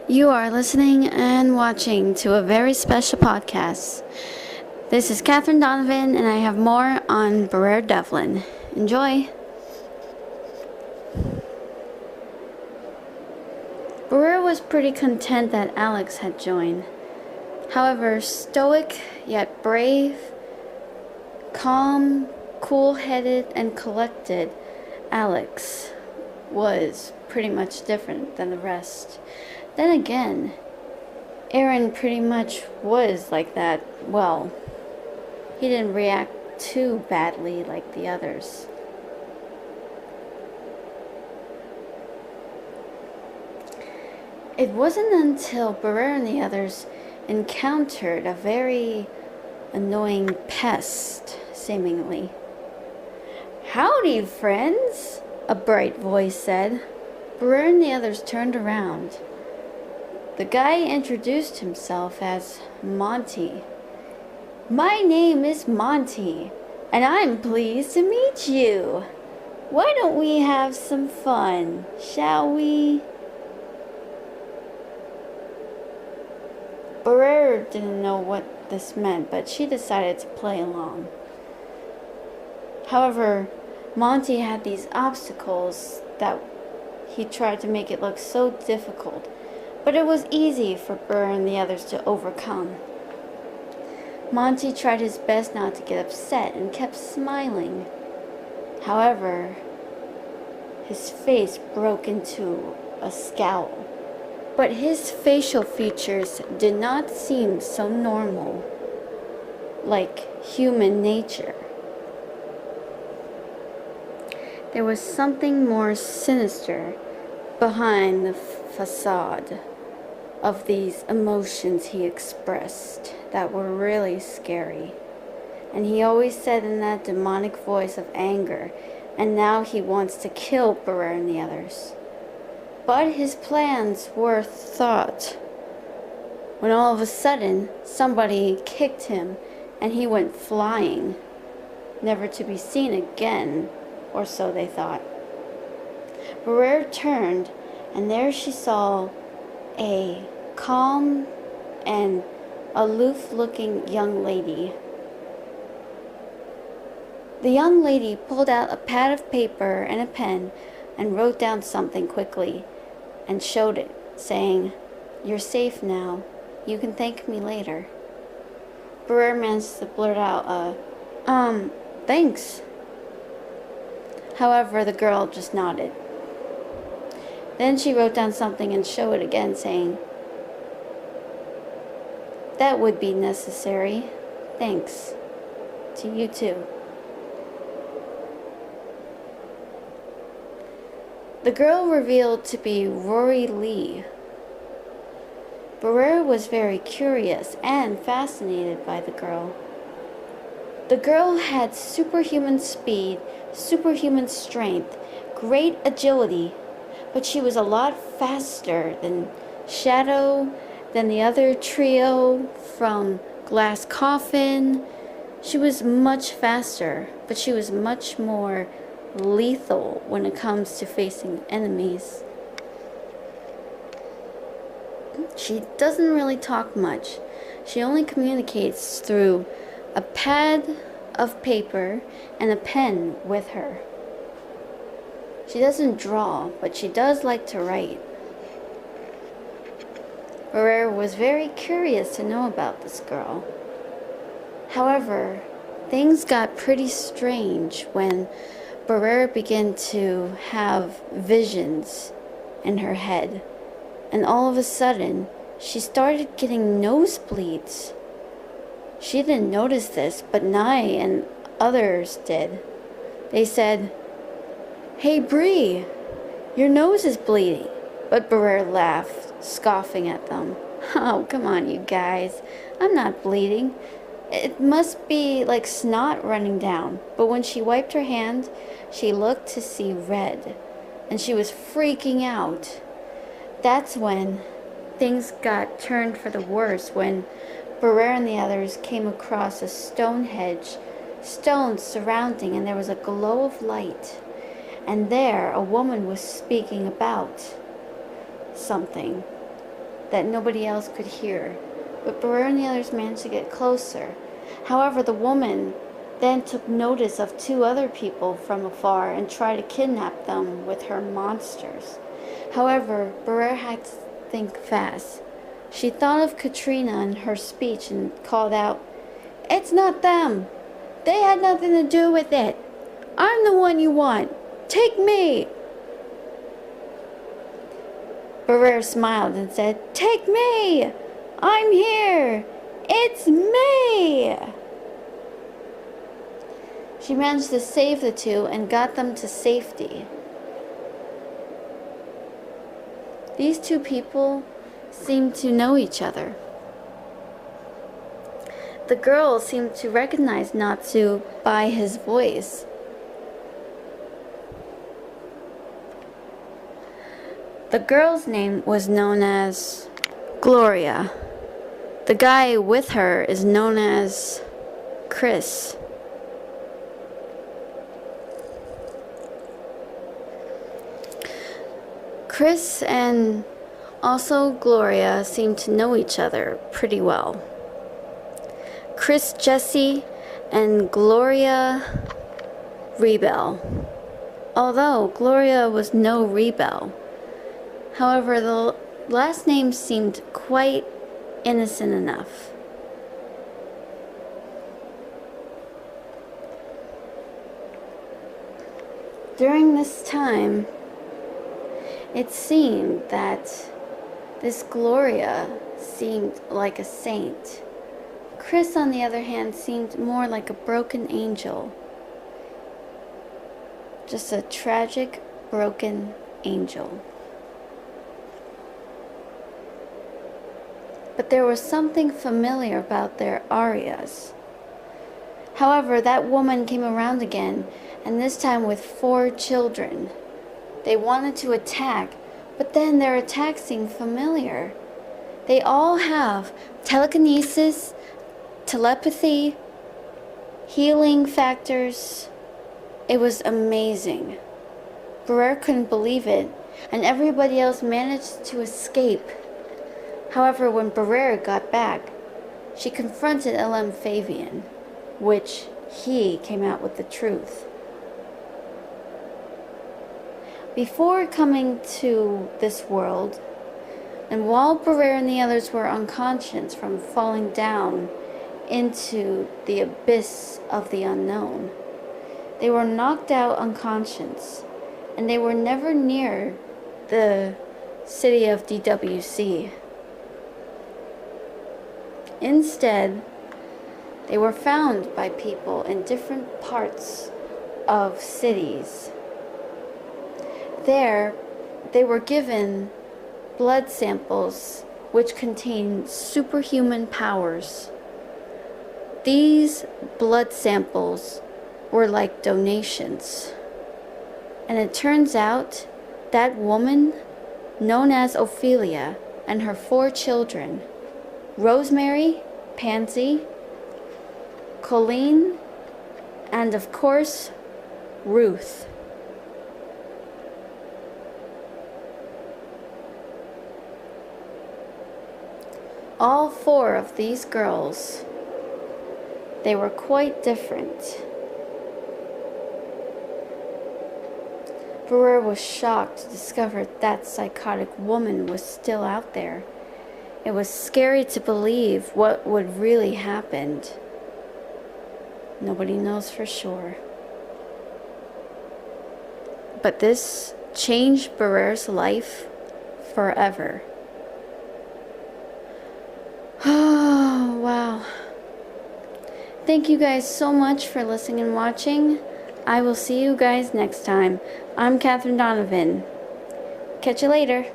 You are listening and watching to a very special podcast. This is Catherine Donovan, and I have more on Briar Devlin. Enjoy! Briar was pretty content that Alex had joined. However, stoic yet brave, calm, cool-headed, and collected, Alex was pretty much different than the rest. Then again, Aaron pretty much was like that. Well, he didn't react too badly like the others. It wasn't until Briar and the others encountered a very annoying pest, seemingly. "Howdy, friends," a bright voice said. Briar and the others turned around. The guy introduced himself as Monty. "My name is Monty, and I'm pleased to meet you. Why don't we have some fun, shall we?" Briar didn't know what this meant, but she decided to play along. However, Monty had these obstacles that he tried to make it look so difficult, but it was easy for Briar and the others to overcome. Monty tried his best not to get upset and kept smiling. However, his face broke into a scowl. But his facial features did not seem so normal, like human nature. There was something more sinister behind the facade of these emotions he expressed that were really scary. And he always said in that demonic voice of anger, and now he wants to kill Briar and the others. But his plans were thought. When all of a sudden, somebody kicked him and he went flying, never to be seen again, or so they thought. Briar turned, and there she saw a calm and aloof-looking young lady. The young lady pulled out a pad of paper and a pen and wrote down something quickly and showed it, saying, "You're safe now. You can thank me later." Briar managed to blurt out, thanks." However, the girl just nodded. Then she wrote down something and showed it again, saying, "That would be necessary. Thanks. To you too." The girl revealed to be Rory Lee. Briar was very curious and fascinated by the girl. The girl had superhuman speed, superhuman strength, great agility, but she was a lot faster than Shadow, than the other trio from Glass Coffin. She was much faster, but she was much more lethal when it comes to facing enemies. She doesn't really talk much. She only communicates through a pad of paper and a pen with her. She doesn't draw, but she does like to write. Briar was very curious to know about this girl. However, things got pretty strange when Briar began to have visions in her head, and all of a sudden, she started getting nosebleeds. She didn't notice this, but Nye and others did. They said, "Hey Bree, your nose is bleeding." But Briar laughed, scoffing at them. "Oh, come on, you guys. I'm not bleeding. It must be like snot running down." But when she wiped her hand, she looked to see red, and she was freaking out. That's when things got turned for the worse, when Briar and the others came across a stone hedge, stones surrounding, and there was a glow of light. And there a woman was speaking about something. that nobody else could hear, but Barrera and the others managed to get closer. However, the woman then took notice of two other people from afar and tried to kidnap them with her monsters. However, Barrera had to think fast. She thought of Katrina in her speech and called out, "It's not them! They had nothing to do with it! I'm the one you want! Take me!" Barrera smiled and said, "Take me! I'm here! It's me!" She managed to save the two and got them to safety. These two people seemed to know each other. The girl seemed to recognize Natsu by his voice. The girl's name was known as Gloria. The guy with her is known as Chris. Chris and also Gloria seem to know each other pretty well. Chris Jesse and Gloria Rebel. Although Gloria was no rebel. However, the last name seemed quite innocent enough. During this time, it seemed that this Gloria seemed like a saint. Chris, on the other hand, seemed more like a broken angel. Just a tragic, broken angel. But there was something familiar about their arias. However, that woman came around again, and this time with 4 children. They wanted to attack, but then their attacks seemed familiar. They all have telekinesis, telepathy, healing factors. It was amazing. Barrera couldn't believe it, and everybody else managed to escape. However, when Barrera got back, she confronted L.M. Fabian, which he came out with the truth. Before coming to this world, and while Barrera and the others were unconscious from falling down into the abyss of the unknown, they were knocked out unconscious, and they were never near the city of DWC. Instead, they were found by people in different parts of cities. There, they were given blood samples which contained superhuman powers. These blood samples were like donations. And it turns out that woman, known as Ophelia, and her 4 children, Rosemary, Pansy, Colleen, and of course, Ruth. All 4 of these girls, they were quite different. Barrera was shocked to discover that psychotic woman was still out there. It was scary to believe what would really happen. Nobody knows for sure. But this changed Barrera's life forever. Oh, wow. Thank you guys so much for listening and watching. I will see you guys next time. I'm Catherine Donovan. Catch you later.